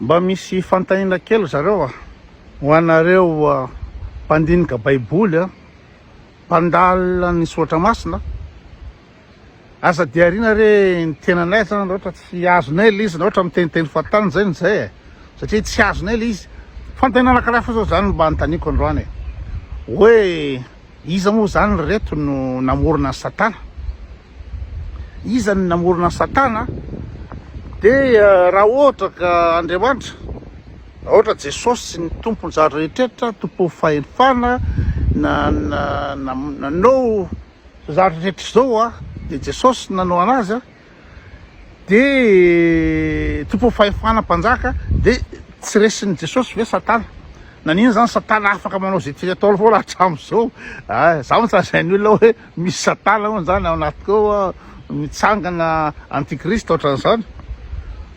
mba misy fantahina kely zareo ho anareo mpandinika baiboly mpandalina ny soatra masina. Asa diarina re ny tenanay zany ohatra tsy azonay le izy na ohatra miteniteny fatany zay ny zay satria tsy azonay le izy. Fantahina anankiray fa zao zany mba antaniko androany hoe iza moa zany reto no namorona ny satana. Iza ny namorona ny satana dia raha ohatra ka Andriamanitra, raha ohatra Jesosy ny tompony zavatra rehetrrehetra, tompo fahefana nanao zavatra rehetra zao de Jesosy nanao anazy de tompo fahefana mpanjaka, de tsy resin'ny Jesosy ve satana? Nanino zany satana afaka manao zay tia atao foana hatram'izao? Zaho mitsazain'ny olona hoe misy satana moa zany ao anaty keo mitsangana antikrista ohatran'izany.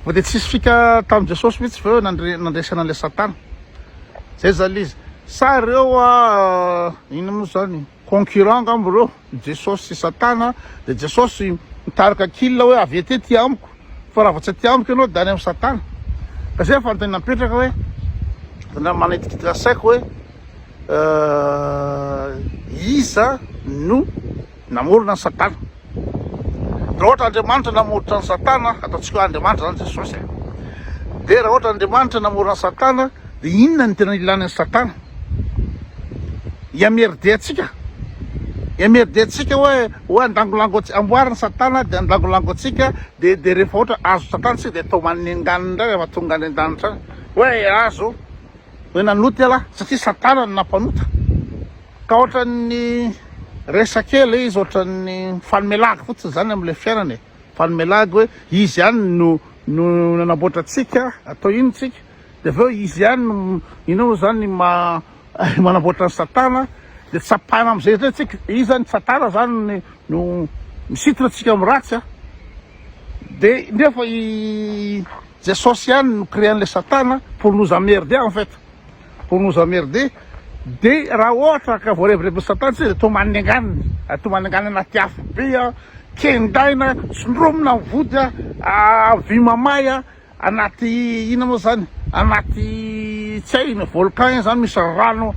Fa de tsisy fika tamin'i Jesosy mihitsy fa hoe nandresana an'ilay satana. Zay zany izy. Sa reo ino moa zany concurrent ngamba reo, Jesosy sy satana, de Jesosy mitarika kila hoe avy ety ty amiko, fa raha vao tsy ty amiko ianao de any amin'ny satana. Ka zay fantany napetraka hoe manaitikitra saiko hoe iza no namorona ny satana. Raha ohatra Andriamanitra namoritra ny satana, ataontsika hoe Andriamanitra zany Jesosy de raha ohatra Andriamanitra namorona ny satana, de inona ny tena ilana ny satana? Iamerdeantsika hoe andangolango amboariny satana de andangolango atsika de rehefa ohatra azo satana tsika de atao manenganiny ndray rehefa tonga any an-danitra any hoe azo hoe nanoty ala satria satana no nampanota. Ka ohatran'ny resakely izy ohatran'ny fanomelagy fotsiny zany am'le fiainany, fanomelagy hoe izy ihany no nanamboatra atsika atao ino tsika, de aveo izy ihany no ino zany manamboatra ny satana, de tsapahana am'izay zay tsika izy zany satana zany no misitona atsika amy ratsy de nefa Jesosy ihany no créan'le satana pour nous emmerder en fait, pour nous emmerder. De raha ohatra ka voarevirevy satana tsy de to manenganiny anaty afo be kendaina sondromina mivody vy mamay anaty ina moa zany anaty tsy hay ina volcan zany misy rano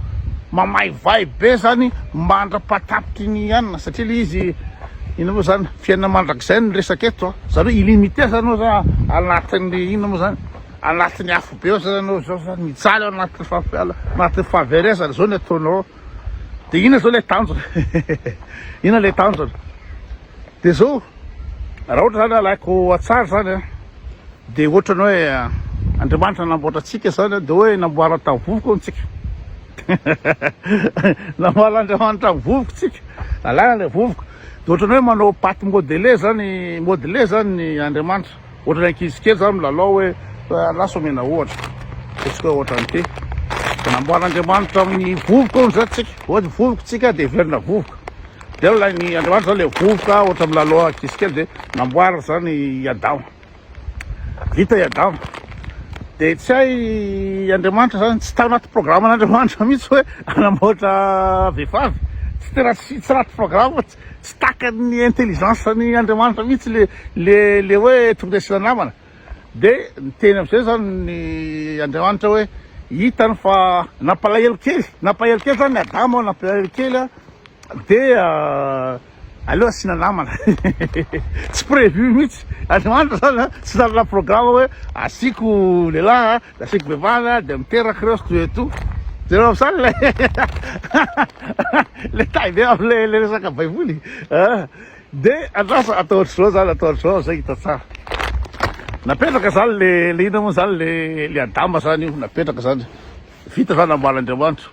mamay vai be zany mandrapatapitry ny anina satria le izy ina moa zany fiainana mandrakizay ny resaka eto zany hoe illimité zany za anatin'ny ina moa zany anatin'ny afo be ao zany zao zany mijaly ao anaty fahaverezana zao ny ataonao. De ina zao le tanjona ina le tanjona de zao raha ohatra zany alaiko atsara zany de ohatrany hoe Andriamanitra namboatra atsika zany de hoe namboara tamin'ny vovoka tsika namboara Andriamanitra amin'ny vovoka tsika, nalana le vovoka de ohatrany hoe manao paty modelé zany Andriamanitra. Ohatrany ankizy kely zany milalao hoe laso mena ohatra atsika hoe ohatran'ity namboaran'Andriamanitra amin'ny vovoka ao zany tsika, ohatra vovoka tsika de verina vovoka de ny Andriamanitra zany le vovoka ohatra milalao ankizy kely de namboara zany Adamo, vita i Adamo. De tsy hay Andriamanitra zany tsy tao anaty programme n'Andriamanitra mihitsy hoe anamboatra vehivavy, tsy anaty programme, tsy takan'ny intelligence ny Andriamanitra mihitsy le hoe tondresina namana. De teny am'izay zany ny Andriamanitra hoe hitany fa nampalahelo kely zany ny Adamo nampalahelo kely de aleo asina namana tsy prévu mihitsy Andriamanitra zany tsy nanana programme hoe asiko lehilahy de asiko vehivavy de miteraky reo sy tout de reo am'zany le taille am'le resaka baiboly de andrasa atao ohatr'izao zay hita tsara. Napetraka zany le ina moa zany le Adama zany io napetraka zany, vita zany amboaran'Andriamanitra.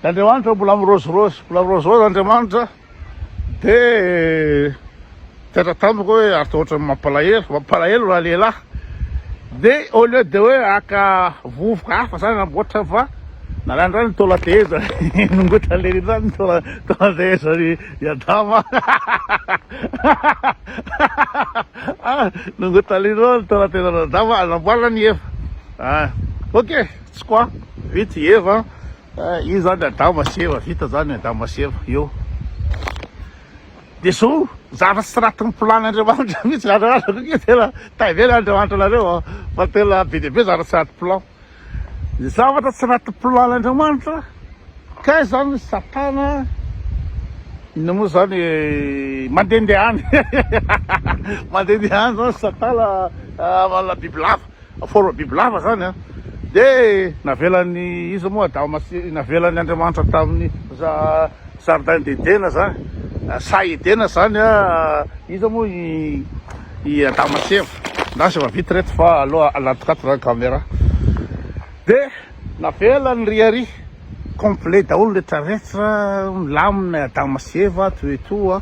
L'Andriamanitra mbola mirozirosy Andriamanitra de teatra tamiko hoe ary ohatra mampalahelo raha lehilahy de au lieu de hoe aka vovoka hafa zany namboatra fa nalany zany tolateza nongotra le zany tolateza i Adama nongotra le zany tolateza ny Adama namboarana ny Eva. Ok, tsy quoi vita i Eva io zany Adama sy Eva, vita zany Adama sy Eva io. De so zavatra tsy ratin'ny plan'Andriamanitra mihitsy Andriamanitra tena taivela Andriamanitra nareo fa tena be dia be zavatra tsy raty plan. Zavatra tsy raty plan'Andriamanitra ka zany Satana ina moa zany mandehandeha any mandehandeha any zany Satana manana bibilava forme bibilava zany a de navelan'ny izy moa navelan'ny Andriamanitra tamin'ny jardin d'Éden zany sa Edena zany a izy moa i Adama sy Eva na sy efa vita reto fa aloha alatikato zany caméra de navelany riari complet daholo rehetrarehetra milamina Adama sy Eva toetoa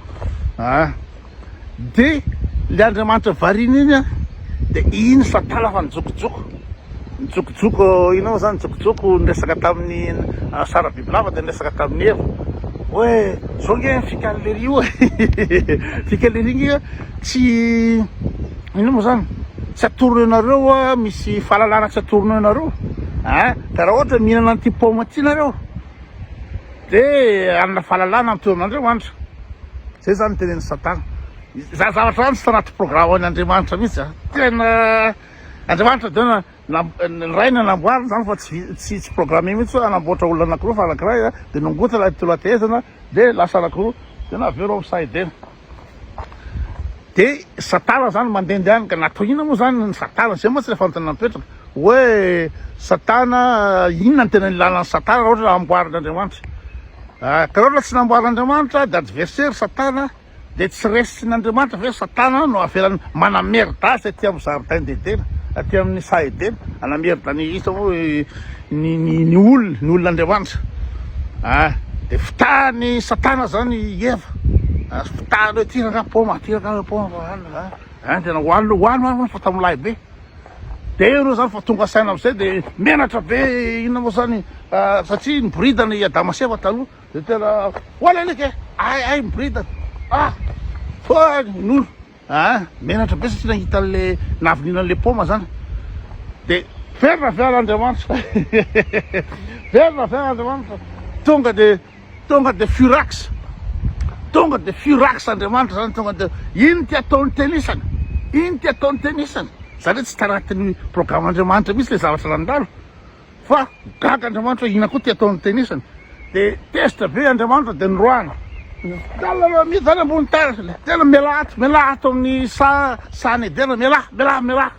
de le Andriamanitra varina iny a de iny Satana fa nijokojoko ina moa zany nijokojoko niresaka tamin'ny sara bibilava de niresaka tamin'ny Eva hoe zao nge fikalery io fikalery igny tsy ino moa zany tsy atorony anareo a misy fahalalana tsy atorony anareo ka raha ohatra mihinana an'ity paoma ty nareo de anana fahalalana am'teo amin'Andriamanitra zay zany tenen'ny Satana za zavatra zany tsy tanaty programme an'Andriamanitra mihitsy tena Andriamanitra tena raina namboarina zany fa tsy programme mihitsy hoe anamboatra olona anankiroa fa anankiray de nongotana tolatezana de lasa anankiroa de navero amin'ny saidena de Satana zany mandehandeha any ka natao inona moa zany ny Satana zay moa tsy le fanontana mipetraka hoe Satana inona ny tena nilanan'ny Satana raha ohatra amboarin'Andriamanitra ka raha ohatra tsy namboarin'Andriamanitra de adversaire Satana de tsy resin'Andriamanitra ve Satana no avelany manamerdasy aty amin'ny jardin d'Éden aty amin'ny sa Edena anamerda ny isa moa ny olon'Andriamanitra de fitahany Satana zany Eva fitahany hoe tiraka poma tena hoano fa tamin'lahy be de eo zany fa tonga saina am'izay de menatra be inona moa zany satria niboridana i Adama sy Eva taloha de tena hoana alika ay miboridana fa nolo menatra be satria nahita an'le nahavonina an'le poma zany de verina Andriamanitra verina Andriamanitra tonga de furax Andriamanitra zany tonga de iny ty ataony tenisana zany hoe tsy tanatin'ny programme Andriamanitra misy le zavatra nandalo fa gaga Andriamanitra ina koa ty ataony tenisana de tesitra be Andriamanitra de noroana tena mizany ambony tany tena mialahato amin'ny sany Edena mialaha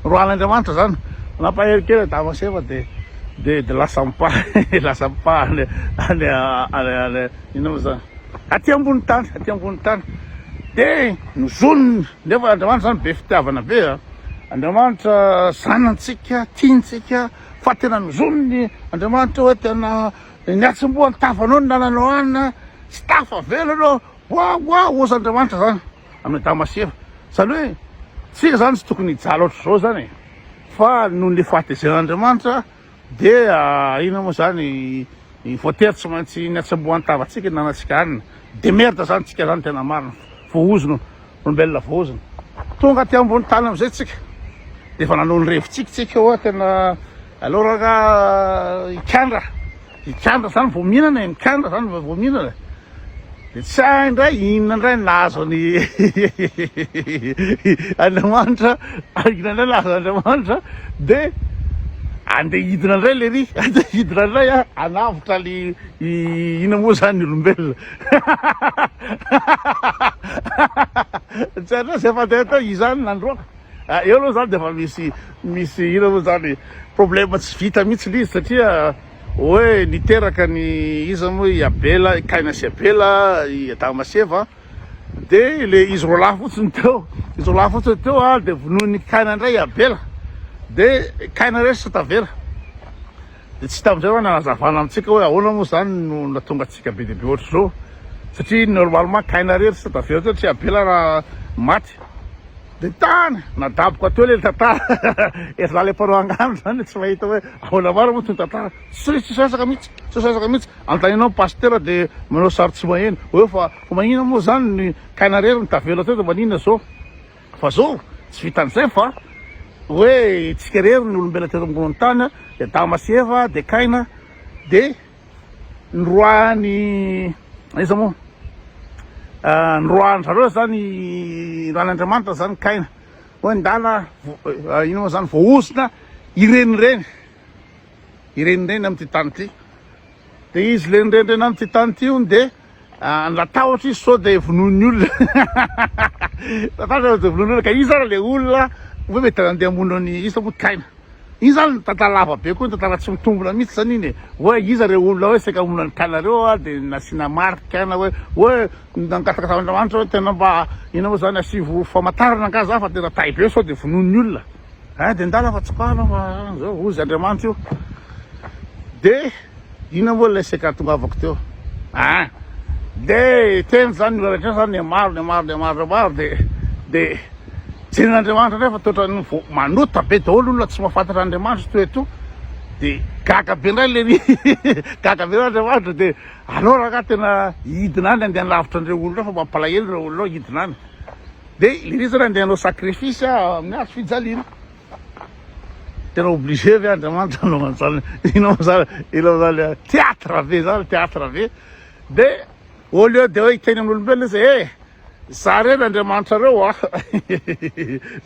roan'Andriamanitra zany nampahery kely Adama sy Eva de lasa mipahany ina moa zany aty ambony tany de nozonony nefa Andriamanitra zany be fitiavana be Andriamanitra zanantsika tiantsika fa tena nozonony Andriamanitra hoe tena niatsim-boany tafanao ny nananao anina tsy tafavela anao oa ozy Andriamanitra zany amin'ny Adama sy Eva zany hoe tsika zany tsy tokony hijaly ohatry zao zany fa noho le fahatezen'Andriamanitra de ina moa zany voatery tsy maintsy niatsim-boany tavatsika nanantsika anina de merda zany tsika zany tena marina voaozona olombelona voaozona tonga ty ambony tany am'izay tsika de fa nanao ny revitsika tsika hoa tena alora ka ikandra zany vao mihinana mikandra zany vao mihinana de tsy hay indray inona indray nahazo ny Andriamanitra inona indray nahazo Andriamanitra de andeha hidina indray le ry andeha hidina indray anavotra le ina moa zany ny olombelona tsy hainao zay fandeha tao izany nandroaka eo aloha zany de fa misy ina moa zany problème tsy vita mihitsy le izy satria hoe niteraka ny izy moa i Abela Kaina sy Abela i Adama sy Eva de le izy roa lahy fotsiny teo de vonoiny Kaina indray Abela de Kaina rery sy tavela de tsy tam'izay hoe nanazavana amitsika hoe ahoana moa zany no natonga atsika be deabe ohatry zao satria normalement Kaina rery sy tavela satria Abela raha maty de tany nadaboko ateo le tantara efa le mpanao angano zany tsy mahita hoe ahoana maro moa tony tantara tsy sasaka mihitsy antaninao pasteur de manao sary tsy maheno hoe fa magnina moa zany ny Kaina rery ny tavela teo de maninona zao fa zao tsy vitan'izay fa hoe tsika rery ny olombelona teto ambony tany de Adama sy Eva de Kaina de noroany iza moa nyroandrzareo zany ran'Andriamanitra zany kaina hoe ndala ino moa zany voaosina irenireny am'ty tany ty de izy lenireny am'ty tany ty ony de natahotra izy sao de vonon'ny olona natahotra de vonon'ny olona ka izy zany le olona hoe mety andeha hamono ny izy moa kaina iny zany tantara lava be koa tantara tsy mitombona mihitsy zany iny hoe iza reo olona hoe seka hamono ny kainareo de nasiana marika kaina hoe nangataka Andriamanitra hoe tena mba ino moa zany asivo famantarana nga za fa tena tay be sao de vonon'ny olona de ndala fa tsokana fa zao ozy Andriamanitra io de ina moa le seka tongavako teo de teny zany rehetra zany maro de jen'Andriamanitra nefa toetra manota be daholo olona tsy mahafantatra Andriamanitra toeto de gaga be ndray le gaga be Andriamanitra de anao raha tena hidina any andeha lavitra andreo olona fa mampalahelo reo olona hidina any de le zany andehanao sacrifice amin'ny hazo fijaliana tena obligé ve Andriamanitra anaovana zany ino zany théâtre be de au lieu de hoe hiteny amin'olombelona izy za reny Andriamanitra reo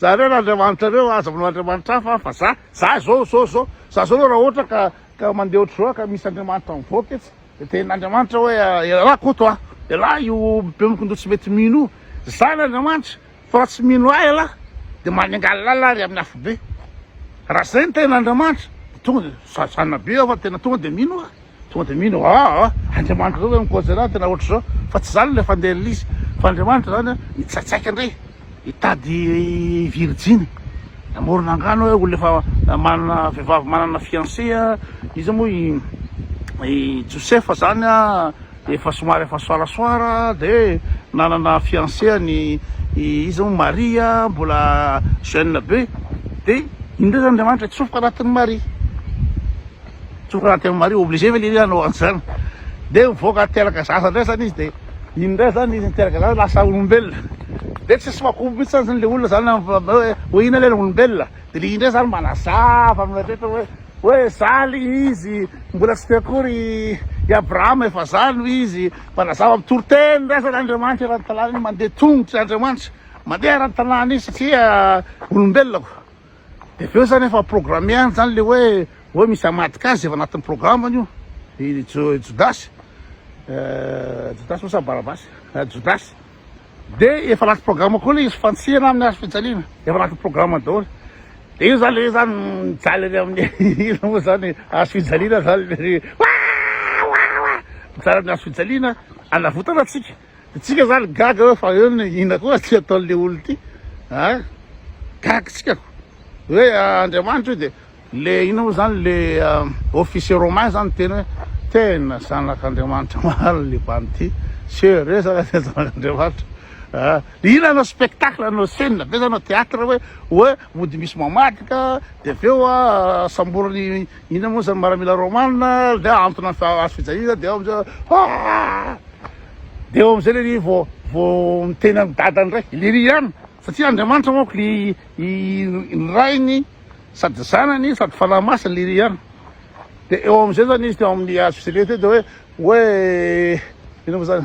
za reny Andriamanitra reo aza aminao Andriamanitra hafa fa za zao raha ohatra ka mandeha ohatry zao ka misy Andriamanitra mivoaka etsy de tenin'Andriamanitra hoe ela koto ela io be mikondro tsy mety mino za n'Andriamanitra fa tsy mino ahy ela de manengaly lalary amin'ny afo be raha zay ny tenin'Andriamanitra tonga de sanna be fa tena tonga de mino Andriamanitra zao hoe mikojenahy tena ohatry zao fa tsy zany le fandehan'izy izy fa Andriamanitra zany mitsaitsaika indray hitady virginy namorona angano hoe olona efa manana vehivavy manana fiancé izy moa i Josefa zany efa somary efa soarasoara de nanana fiancé ny izy moa Maria mbola jeune be de indray zany Andriamanitra tsofoka anatin'ny Marie obligé ve le anao an'izany de mivoaka teraka zasa ndray zany izy de indray zany izy niteraka zany lasa olombelona de tsisy makombo mihitsy zany le olona zany hoe ina le olombelona de le indray zany manazava amin'rehetra hoe zaly izy mbola tsy teakory i Abrahama efa zany izy manazava mitoroteny ndray zany Andriamanitra raha-talàna iny mandeha tongotra Andriamanitra mandeha raha-talàna izy satria olombelonako de aveo zany efa programme any zany le hoe misy amadika azy efa anatin'ny programmany io Jodasy moa Barabasy Jodasy de efa anaty programme koa le izy fantsihana amin'ny hazo fijaliana efa anaty programme daholo de io zany le zany mijaly amin'ny ino moa zany hazo fijaliana zany mijaly amin'ny hazo fijaliana anavotana atsika de tsika zany gaga hoe fa eo ina koa tsy ataon'le olo ty gaga tsikako hoe Andriamanitra io de le ino moa zany le officier romain zany tena hoe tena zanak'Andriamanitra maro le banty sérieux zany zanak'Andriamanitra le ina anao spectacle anao scène be zanao théâtre hoe mody misy mamadika de aveo samborany ina moa zany maramila romana de antony hazo fijaliana de eo am'izay le vo miteny amin'ny dadany ndray liry ihany satria Andriamanitra moako ny rainy sady zanany sady fanahy masina liry ihany de eo am'izay zany izy teo amin'ny hazo fijaliana teo de hoe ino moa zany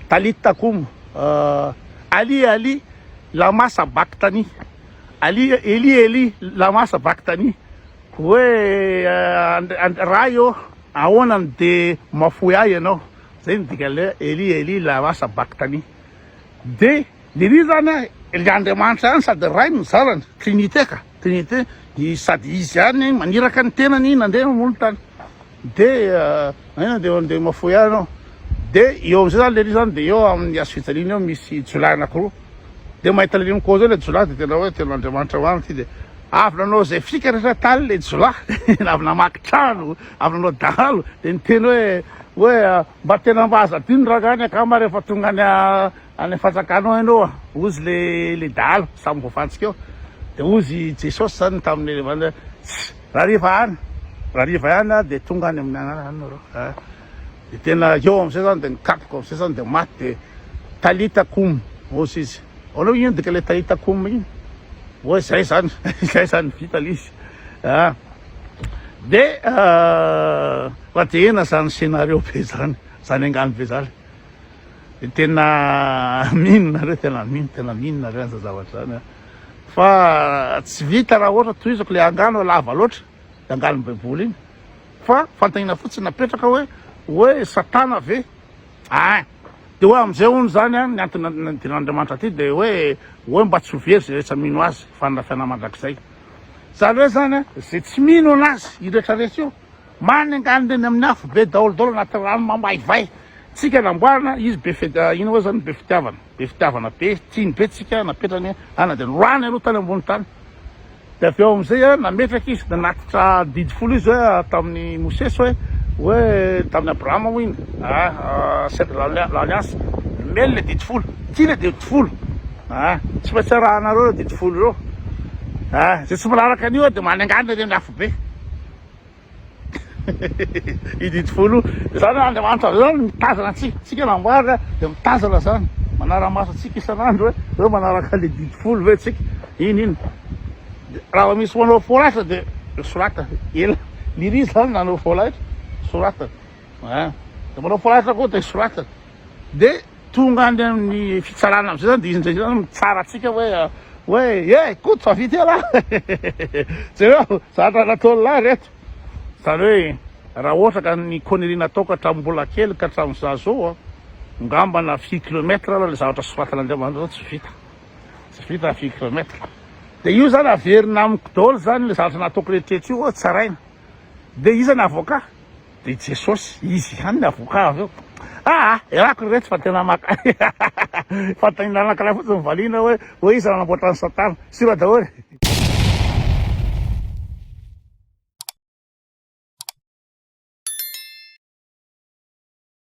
talita koum Ali lama sabaktani Eli lama sabaktani hoe raha io ahoana de mafoy ahy ianao zay ny dika le Eli lama sabaktani de liry zany le Andriamanitra any sady ray ny zanany trinité sady izy any maniraka ny tenany iny nandeha mamono tany de de mafoy ahy anao de eo am'izay zany le zany de eo amin'ny hazo fijaliana eo misy jolay anakiroa de mahita le koa zao le jolay de tena hoe tena Andriamanitra hoany ty de avy nanao zay fika rehetra tany le jolay avy namaky trano avy nanao dahalo de niteny hoe mba tena mba aza dino raha gany akama rehefa tonga any fanjakanao ianao ozy le dahalo samy voafantsika eo de ozy Jesosy zany tamin'ny raha riva any de tonga any amin'ny anana any nareo de tena eo am'izay zany de nikapoko am'izay zany de maty de talita koum ozy izy anao ino dika le talita koum iny hoe zay zany vita le izy de raha de ena zany scénario be zany angano be zany tena minona tena minona reo za zavatra zany fa tsy vita raha ohatra toizako le angano lava loatra angano baiboly iny fa fantanina fotsiny napetraka hoe satana ve de hoe am'izay ono zany a ny antony din'Andriamanitra ty de hoe mba tsy ho very zay rehetra mino azy fanarafiana mandrakizay zany hoe zany a zay tsy mino anazy iretrarehetra io manengany reny amin'ny afo be daolodolo anaty rano mamaivay tsika namboarina izy ino hoe zany be fitiavana be tiany be tsika napetrany ana de norany aloha tany ambony tany de avy eo am'izay a nametraky izy da natitra didy folo izy hoe tamin'ny Mosesy hoe tamin'ny Abrahama ho iny c'est de l'alliance mely le didy folo ty le didy folo tsy maintsy rahanareo le didy folo reo zay tsy manaraka an'io de manengany reny afo be i didy folo zany Andriamanitra zany mitazana tsika namboarina de mitazana zany manara-maso atsika isan'andro hoe manaraka le didy folo ve tsika iny raha misy manao folahitra de sorata ela liry zany nanao folahitra sorata de manao folahitra koa de sorata de tonga any amin'ny fitsarana am'izay zany de izy ndray zany mitsara atsika hoe koto fa vita ala zareo zatra nataony lahy reto zany hoe raha ohatra ka ny konnerie ataoko hatrambola kely ka hatramin'za zao ngambana 10 kilometre aloha le zavatra soratan'Andriamanitra tsy vita 10 kilometre de io zany averina amiko daholo zany le zavatra nataoko rehetrrehetra io tsaraina de izy ny avoka de Jesosy izy ihany ny avoka avy eo erako rehetra fa tena maka fa tanina anankiray fotsiny mivaliana hoe izy nanamboatra ny satana sira daholy